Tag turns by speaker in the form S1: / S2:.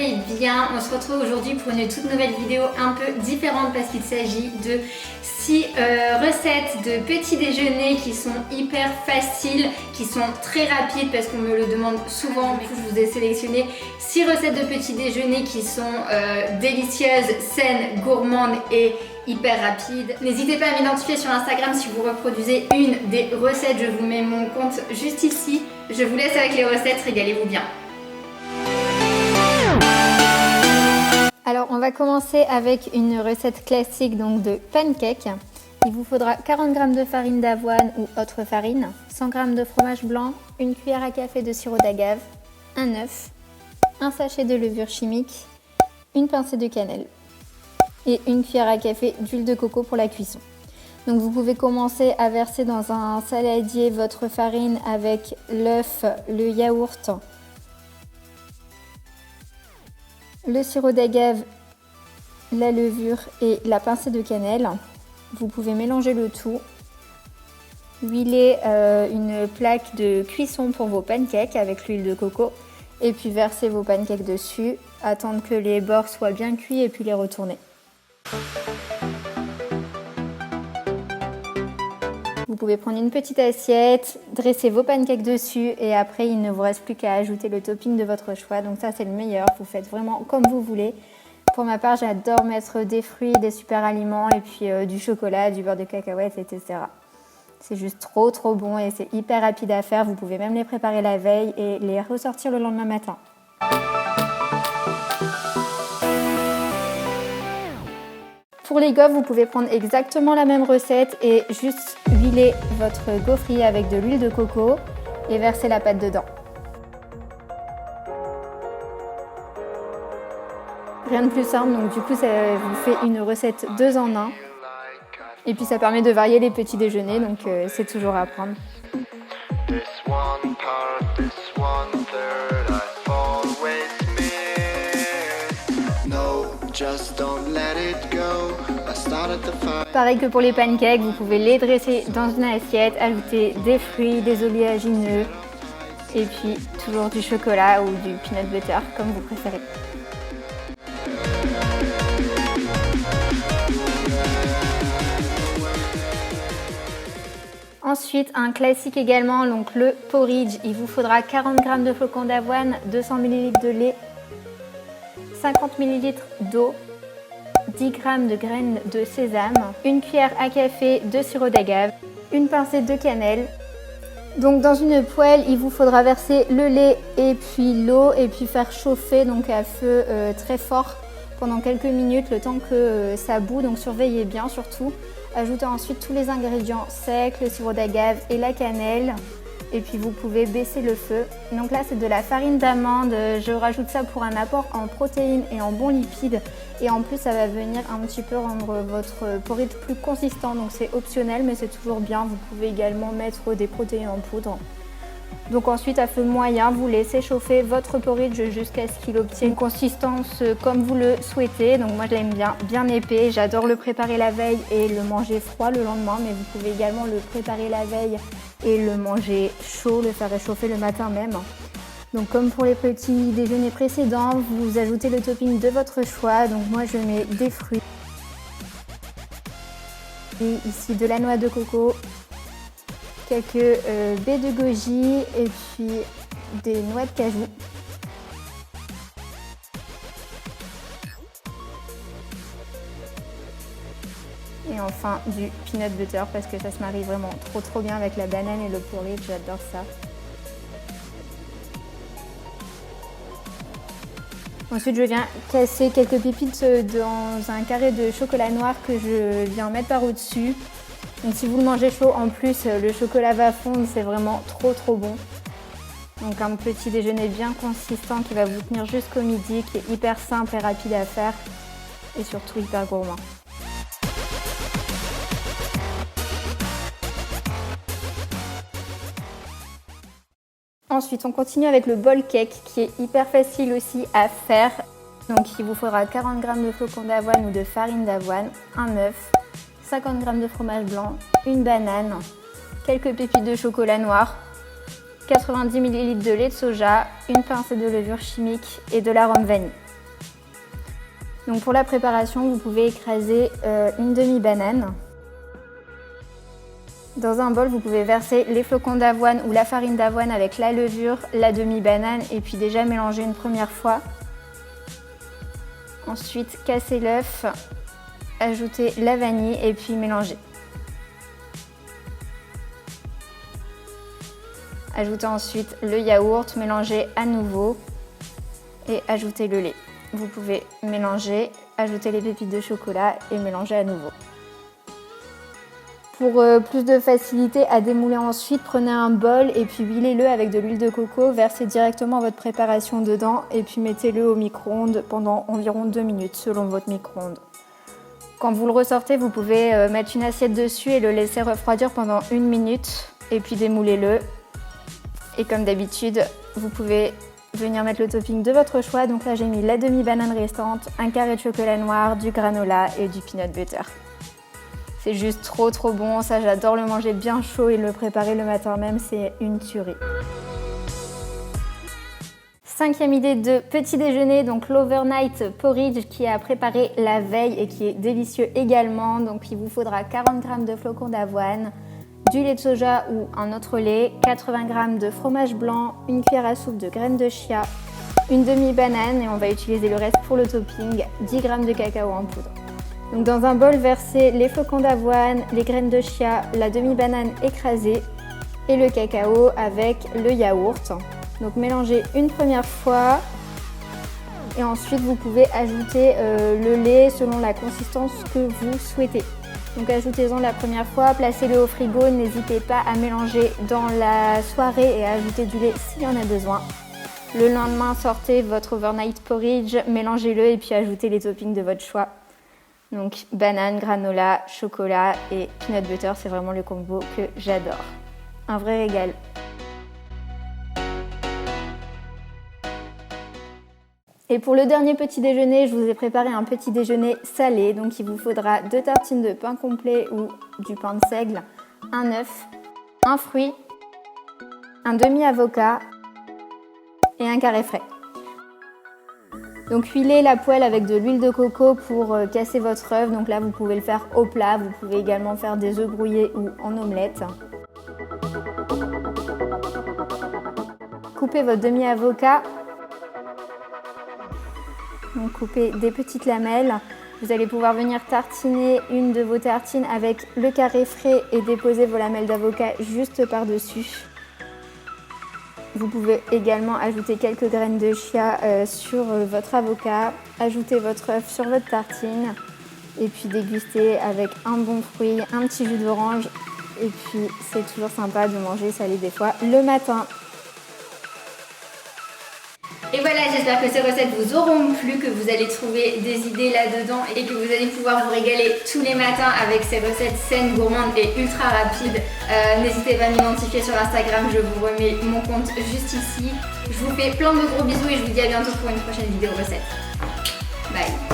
S1: allez bien. On se retrouve aujourd'hui pour une toute nouvelle vidéo un peu différente parce qu'il s'agit de 6 recettes de petit déjeuner qui sont hyper faciles, qui sont très rapides parce qu'on me le demande souvent. Du coup, je vous ai sélectionné 6 recettes de petit déjeuner qui sont délicieuses, saines, gourmandes et hyper rapides. N'hésitez pas à m'identifier sur Instagram si vous reproduisez une des recettes. Je vous mets mon compte juste ici. Je vous laisse avec les recettes, régalez-vous bien. Alors on va commencer avec une recette classique donc de pancake. Il vous faudra 40 g de farine d'avoine ou autre farine, 100 g de fromage blanc, une cuillère à café de sirop d'agave, un œuf, un sachet de levure chimique, une pincée de cannelle et une cuillère à café d'huile de coco pour la cuisson. Donc vous pouvez commencer à verser dans un saladier votre farine avec l'œuf, le yaourt, le sirop d'agave, la levure et la pincée de cannelle. Vous pouvez mélanger le tout, huiler une plaque de cuisson pour vos pancakes avec l'huile de coco et puis verser vos pancakes dessus, attendre que les bords soient bien cuits et puis les retourner. Vous pouvez prendre une petite assiette, dresser vos pancakes dessus et après il ne vous reste plus qu'à ajouter le topping de votre choix. Donc ça c'est le meilleur, vous faites vraiment comme vous voulez. Pour ma part j'adore mettre des fruits, des super aliments et puis du chocolat, du beurre de cacahuète, etc. C'est juste trop bon et c'est hyper rapide à faire. Vous pouvez même les préparer la veille et les ressortir le lendemain matin. Pour les gaufres, vous pouvez prendre exactement la même recette et juste huiler votre gaufrier avec de l'huile de coco et verser la pâte dedans. Rien de plus simple, donc du coup ça vous fait une recette 2 en 1. Et puis ça permet de varier les petits déjeuners, donc c'est toujours à prendre. Pareil que pour les pancakes, vous pouvez les dresser dans une assiette, ajouter des fruits, des oléagineux et puis toujours du chocolat ou du peanut butter comme vous préférez. Ensuite, un classique également, donc le porridge. Il vous faudra 40 g de flocons d'avoine, 200 ml de lait, 50 ml d'eau, 10 g de graines de sésame, une cuillère à café de sirop d'agave, une pincée de cannelle. Donc dans une poêle, il vous faudra verser le lait et puis l'eau et puis faire chauffer donc à feu très fort pendant quelques minutes, le temps que ça bout, donc surveillez bien surtout. Ajoutez ensuite tous les ingrédients secs, le sirop d'agave et la cannelle. Et puis vous pouvez baisser le feu. Donc là c'est de la farine d'amande, je rajoute ça pour un apport en protéines et en bons lipides. Et en plus ça va venir un petit peu rendre votre porridge plus consistant. Donc c'est optionnel mais c'est toujours bien. Vous pouvez également mettre des protéines en poudre. Donc ensuite à feu moyen, vous laissez chauffer votre porridge jusqu'à ce qu'il obtienne une consistance comme vous le souhaitez. Donc moi je l'aime bien épais, j'adore le préparer la veille et le manger froid le lendemain. Mais vous pouvez également le préparer la veille et le manger chaud, le faire réchauffer le matin même. Donc comme pour les petits déjeuners précédents, vous ajoutez le topping de votre choix. Donc moi je mets des fruits. Et ici de la noix de coco, quelques baies de goji et puis des noix de cajou. Et enfin du peanut butter parce que ça se marie vraiment trop bien avec la banane et le porridge, j'adore ça. Ensuite je viens casser quelques pépites dans un carré de chocolat noir que je viens mettre par au-dessus. Donc si vous le mangez chaud, en plus le chocolat va fondre, c'est vraiment trop bon. Donc un petit déjeuner bien consistant qui va vous tenir jusqu'au midi, qui est hyper simple et rapide à faire et surtout hyper gourmand. Ensuite on continue avec le bowl cake qui est hyper facile aussi à faire. Donc il vous faudra 40 g de flocons d'avoine ou de farine d'avoine, un œuf, 50 g de fromage blanc, une banane, quelques pépites de chocolat noir, 90 ml de lait de soja, une pincée de levure chimique et de l'arôme vanille. Donc pour la préparation, vous pouvez écraser une demi-banane. Dans un bol, vous pouvez verser les flocons d'avoine ou la farine d'avoine avec la levure, la demi-banane et puis déjà mélanger une première fois. Ensuite, casser l'œuf, ajouter la vanille et puis mélanger. Ajoutez ensuite le yaourt, mélanger à nouveau et ajouter le lait. Vous pouvez mélanger, ajouter les pépites de chocolat et mélanger à nouveau. Pour plus de facilité à démouler ensuite, prenez un bol et puis huilez-le avec de l'huile de coco, versez directement votre préparation dedans et puis mettez-le au micro-ondes pendant environ 2 minutes selon votre micro-ondes. Quand vous le ressortez, vous pouvez mettre une assiette dessus et le laisser refroidir pendant 1 minute et puis démoulez-le. Et comme d'habitude, vous pouvez venir mettre le topping de votre choix. Donc là, j'ai mis la demi-banane restante, un carré de chocolat noir, du granola et du peanut butter. C'est juste trop bon, ça j'adore le manger bien chaud et le préparer le matin même, c'est une tuerie. 5e idée de petit déjeuner, donc l'overnight porridge qui est à préparer la veille et qui est délicieux également. Donc il vous faudra 40 g de flocons d'avoine, du lait de soja ou un autre lait, 80 g de fromage blanc, une cuillère à soupe de graines de chia, une demi-banane et on va utiliser le reste pour le topping, 10 g de cacao en poudre. Donc dans un bol, versez les flocons d'avoine, les graines de chia, la demi-banane écrasée et le cacao avec le yaourt. Donc mélangez une première fois et ensuite vous pouvez ajouter le lait selon la consistance que vous souhaitez. Donc ajoutez-en la première fois, placez-le au frigo, n'hésitez pas à mélanger dans la soirée et à ajouter du lait s'il y en a besoin. Le lendemain, sortez votre overnight porridge, mélangez-le et puis ajoutez les toppings de votre choix. Donc banane, granola, chocolat et peanut butter, c'est vraiment le combo que j'adore. Un vrai régal. Et pour le dernier petit déjeuner, je vous ai préparé un petit déjeuner salé. Donc il vous faudra 2 tartines de pain complet ou du pain de seigle, un œuf, un fruit, un demi-avocat et un carré frais. Donc huilez la poêle avec de l'huile de coco pour casser votre œuf. Donc là vous pouvez le faire au plat, vous pouvez également faire des œufs brouillés ou en omelette. Coupez votre demi-avocat. Donc coupez des petites lamelles. Vous allez pouvoir venir tartiner une de vos tartines avec le carré frais et déposer vos lamelles d'avocat juste par-dessus. Vous pouvez également ajouter quelques graines de chia sur votre avocat, ajouter votre œuf sur votre tartine et puis déguster avec un bon fruit, un petit jus d'orange. Et puis c'est toujours sympa de manger salé des fois le matin. Et voilà, j'espère que ces recettes vous auront plu, que vous allez trouver des idées là-dedans et que vous allez pouvoir vous régaler tous les matins avec ces recettes saines, gourmandes et ultra rapides. N'hésitez pas à m'identifier sur Instagram, je vous remets mon compte juste ici. Je vous fais plein de gros bisous et je vous dis à bientôt pour une prochaine vidéo recette. Bye!